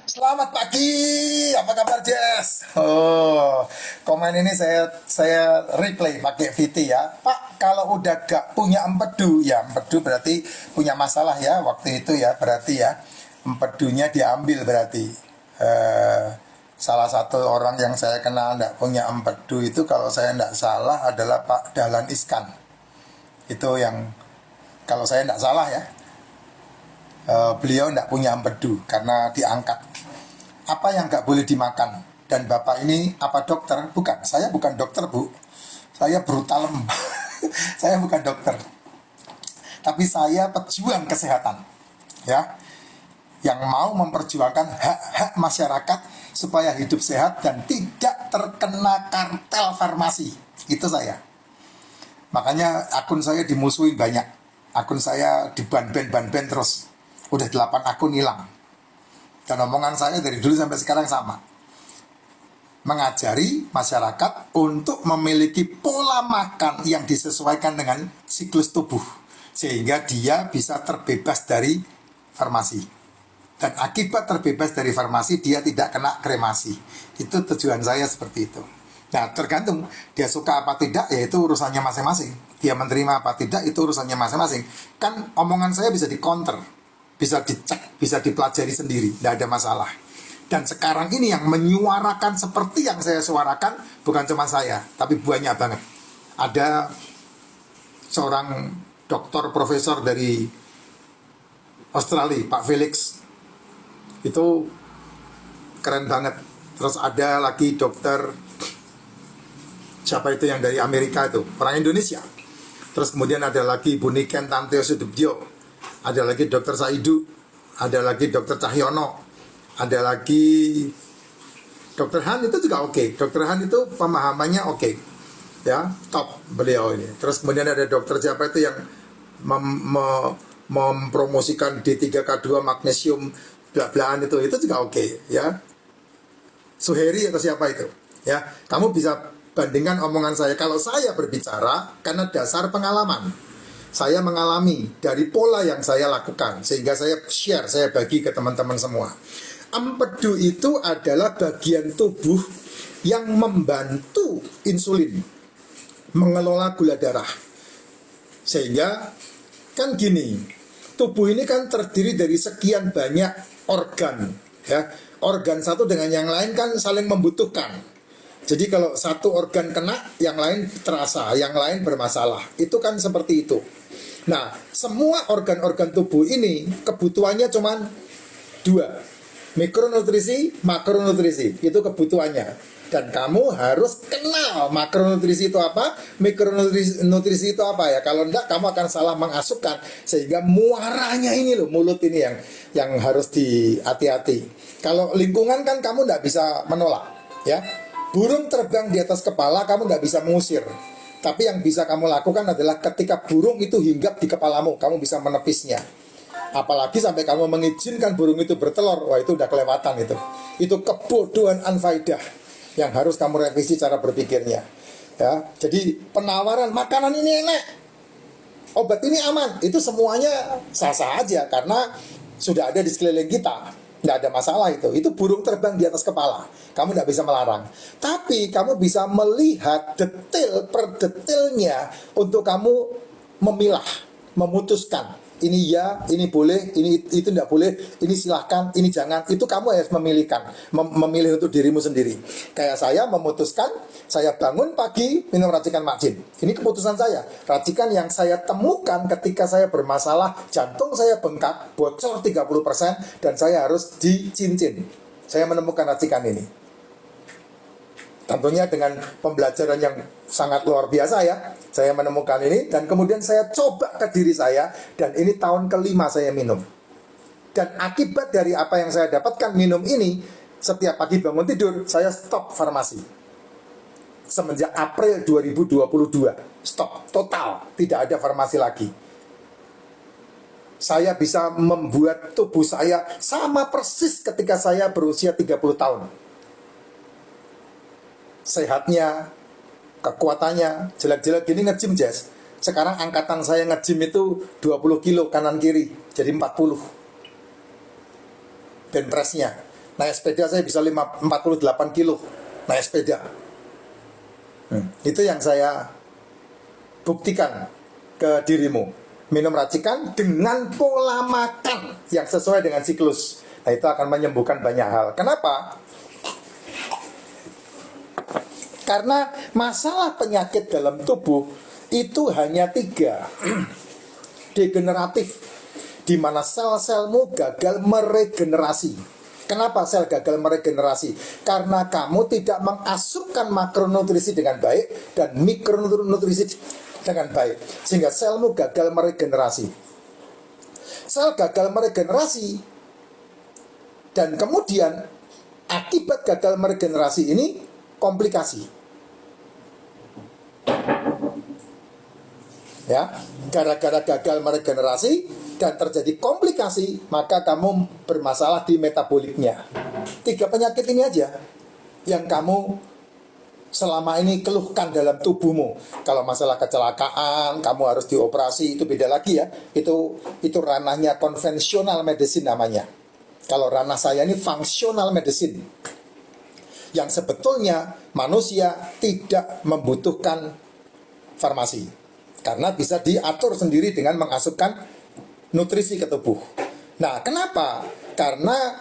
Selamat pagi, apa kabar Jess? Komen ini saya replay pakai VT ya. Pak, kalau udah gak punya empedu, ya empedu berarti punya masalah ya waktu itu ya, berarti ya empedunya diambil berarti. Salah satu orang yang saya kenal gak punya empedu itu kalau saya gak salah adalah Pak Dahlan Iskan. Itu yang kalau saya gak salah ya. Beliau tidak punya empedu karena diangkat. Apa yang nggak boleh dimakan? Dan bapak ini apa dokter? Bukan, saya bukan dokter bu. Saya brutalem. Saya bukan dokter. Tapi saya pejuang kesehatan, ya, yang mau memperjuangkan hak-hak masyarakat supaya hidup sehat dan tidak terkena kartel farmasi. Itu saya. Makanya akun saya dimusuhin banyak. Akun saya diban-ban terus. Udah 8 akun hilang. Dan omongan saya dari dulu sampai sekarang sama. Mengajari masyarakat untuk memiliki pola makan yang disesuaikan dengan siklus tubuh. Sehingga dia bisa terbebas dari farmasi. Dan akibat terbebas dari farmasi, dia tidak kena kremasi. Itu tujuan saya seperti itu. Nah, tergantung dia suka apa tidak, ya itu urusannya masing-masing. Dia menerima apa tidak, itu urusannya masing-masing. Kan omongan saya bisa di-counter, bisa dicek, bisa dipelajari sendiri, tidak ada masalah. Dan sekarang ini yang menyuarakan seperti yang saya suarakan bukan cuma saya, tapi banyak banget. Ada seorang doktor profesor dari Australia, Pak Felix, itu keren banget. Terus ada lagi dokter, siapa itu yang dari Amerika itu, orang Indonesia. Terus kemudian ada lagi Bu Niken Tanteo Sudibyo, ada lagi Dokter Saidu, ada lagi Dokter Cahyono, ada lagi Dokter Han itu juga oke. Dokter Han itu pemahamannya oke, ya, top beliau ini. Terus kemudian ada dokter siapa itu yang mempromosikan D3K2 magnesium bla-blaan itu juga oke, ya. Suheri atau siapa itu, ya. Kamu bisa bandingkan omongan saya. Kalau saya berbicara karena dasar pengalaman, saya mengalami dari pola yang saya lakukan, sehingga saya share, saya bagi ke teman-teman semua. Empedu itu adalah bagian tubuh yang membantu insulin mengelola gula darah. Sehingga kan gini, tubuh ini kan terdiri dari sekian banyak organ, ya. Organ satu dengan yang lain kan saling membutuhkan. Jadi kalau satu organ kena, yang lain terasa, yang lain bermasalah. Itu kan seperti itu. Nah, semua organ-organ tubuh ini kebutuhannya cuma 2. Mikronutrisi, makronutrisi. Itu kebutuhannya. Dan kamu harus kenal makronutrisi itu apa, mikronutrisi itu apa ya. Kalau enggak, kamu akan salah mengasuhkan. Sehingga muaranya ini loh, mulut ini yang harus dihati-hati. Kalau lingkungan kan kamu enggak bisa menolak, ya. Burung terbang di atas kepala, kamu nggak bisa mengusir. Tapi yang bisa kamu lakukan adalah ketika burung itu hinggap di kepalamu, kamu bisa menepisnya. Apalagi sampai kamu mengizinkan burung itu bertelur, wah itu udah kelewatan itu. Itu kebodohan anfaidah yang harus kamu revisi cara berpikirnya. Ya, jadi penawaran makanan ini enak, obat ini aman, itu semuanya sah-sah aja karena sudah ada di sekeliling kita. Nggak ada masalah itu. Itu burung terbang di atas kepala. Kamu nggak bisa melarang. Tapi kamu bisa melihat detail per detailnya untuk kamu memilah, memutuskan. Ini ya, ini boleh, ini itu tidak boleh, ini silahkan, ini jangan. Itu kamu harus memilihkan, memilih untuk dirimu sendiri. Kayak saya memutuskan, saya bangun pagi minum racikan Makjin. Ini keputusan saya. Racikan yang saya temukan ketika saya bermasalah, jantung saya bengkak, bocor 30%, dan saya harus dicincin. Saya menemukan racikan ini. Tentunya dengan pembelajaran yang sangat luar biasa ya. Saya menemukan ini dan kemudian saya coba ke diri saya. Dan ini tahun kelima saya minum. Dan akibat dari apa yang saya dapatkan minum ini, setiap pagi bangun tidur, saya stop farmasi. Semenjak April 2022. Stop, total, tidak ada farmasi lagi. Saya bisa membuat tubuh saya sama persis ketika saya berusia 30 tahun. Sehatnya, kekuatannya, jelek-jelek gini nge-gym Jess. Sekarang angkatan saya nge-gym itu 20 kilo kanan kiri, jadi 40 bench press-nya. Naik sepeda saya bisa 48 kilo naik sepeda. Itu yang saya buktikan ke dirimu. Minum racikan dengan pola makan yang sesuai dengan siklus. Nah, itu akan menyembuhkan banyak hal. Kenapa? Karena masalah penyakit dalam tubuh itu hanya 3. Degeneratif, di mana sel-selmu gagal meregenerasi. Kenapa sel gagal meregenerasi? Karena kamu tidak mengasupkan makronutrisi dengan baik dan mikronutrisi dengan baik, sehingga selmu gagal meregenerasi. Sel gagal meregenerasi, dan kemudian akibat gagal meregenerasi ini komplikasi. Ya, gara-gara gagal meregenerasi dan terjadi komplikasi, maka kamu bermasalah di metaboliknya. 3 penyakit ini aja yang kamu selama ini keluhkan dalam tubuhmu. Kalau masalah kecelakaan, kamu harus dioperasi, itu beda lagi ya. Itu ranahnya konvensional medicine namanya. Kalau ranah saya ini functional medicine, yang sebetulnya manusia tidak membutuhkan farmasi, karena bisa diatur sendiri dengan mengasupkan nutrisi ke tubuh. Nah, kenapa? Karena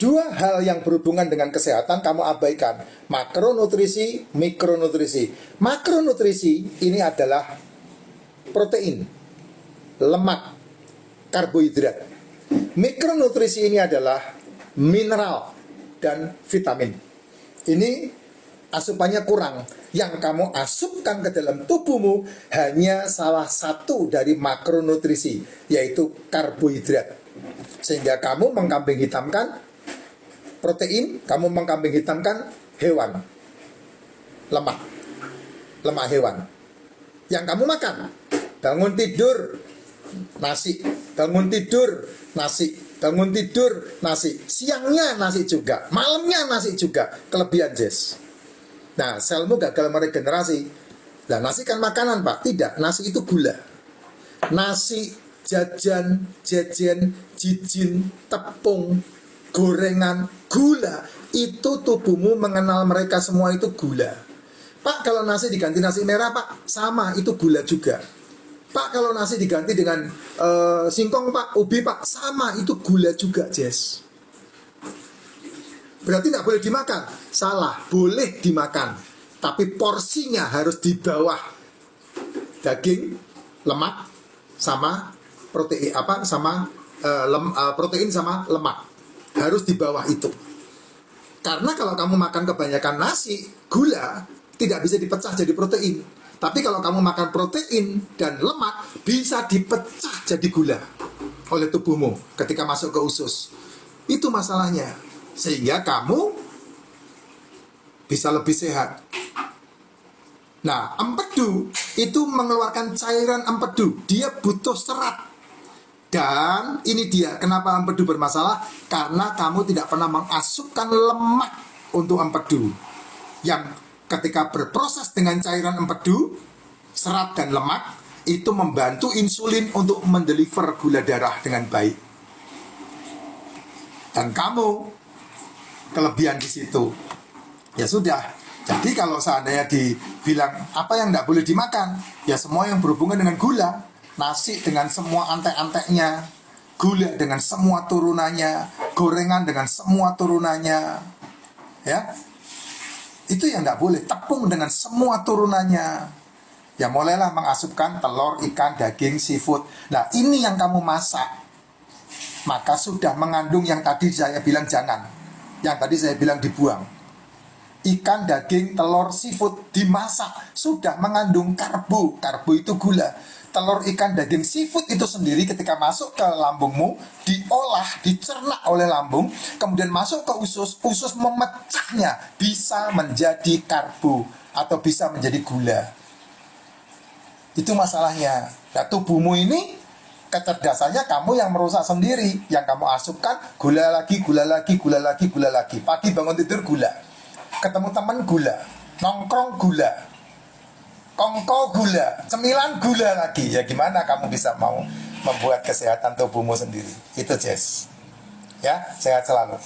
2 hal yang berhubungan dengan kesehatan kamu abaikan. Makronutrisi, mikronutrisi. Makronutrisi ini adalah protein, lemak, karbohidrat. Mikronutrisi ini adalah mineral dan vitamin. Ini asupannya kurang. Yang kamu asupkan ke dalam tubuhmu hanya salah satu dari makronutrisi, yaitu karbohidrat. Sehingga kamu mengkambing hitamkan protein, kamu mengkambing hitamkan hewan, lemak hewan yang kamu makan. Bangun tidur nasi, bangun tidur nasi, bangun tidur nasi, siangnya nasi juga, malamnya nasi juga. Kelebihan Jess. Nah, selmu gagal meregenerasi. Nah, nasi kan makanan, Pak. Tidak, nasi itu gula. Nasi, jajan, jejen, jijin, tepung, gorengan, gula. Itu tubuhmu mengenal mereka semua itu gula. Pak, kalau nasi diganti nasi merah, Pak, sama, itu gula juga. Pak, kalau nasi diganti dengan singkong, Pak, ubi, Pak, sama, itu gula juga, Jess. Berarti nggak boleh dimakan? Salah, boleh dimakan, tapi porsinya harus di bawah daging, lemak, sama protein protein sama lemak, harus di bawah itu. Karena kalau kamu makan kebanyakan nasi, gula tidak bisa dipecah jadi protein. Tapi kalau kamu makan protein dan lemak, bisa dipecah jadi gula oleh tubuhmu ketika masuk ke usus. Itu masalahnya. Sehingga kamu bisa lebih sehat. Nah, empedu itu mengeluarkan cairan empedu. Dia butuh serat. Dan ini dia kenapa empedu bermasalah. Karena kamu tidak pernah mengasupkan lemak untuk empedu, yang ketika berproses dengan cairan empedu, serat dan lemak, itu membantu insulin untuk mendeliver gula darah dengan baik. Dan kamu kelebihan di situ. Ya sudah. Jadi kalau seandainya dibilang apa yang tidak boleh dimakan, ya semua yang berhubungan dengan gula. Nasi dengan semua antek-anteknya, gula dengan semua turunannya, gorengan dengan semua turunannya, ya. Itu yang tidak boleh. Tepung dengan semua turunannya. Ya mulailah mengasupkan telur, ikan, daging, seafood. Nah, ini yang kamu masak, maka sudah mengandung yang tadi saya bilang jangan. Yang tadi saya bilang dibuang. Ikan, daging, telur, seafood dimasak, sudah mengandung karbo. Karbo itu gula. Telur, ikan, daging, seafood itu sendiri ketika masuk ke lambungmu, diolah, dicerna oleh lambung, kemudian masuk ke usus, usus memecahnya, bisa menjadi karbo atau bisa menjadi gula. Itu masalahnya. Nah, tubuhmu ini kecerdasannya kamu yang merusak sendiri. Yang kamu asupkan gula lagi, gula lagi, gula lagi, gula lagi. Pagi bangun tidur gula, ketemu teman gula, nongkrong gula, kongko gula, cemilan gula lagi. Ya gimana kamu bisa mau membuat kesehatan tubuhmu sendiri? Itu Jess. Ya, sehat selalu.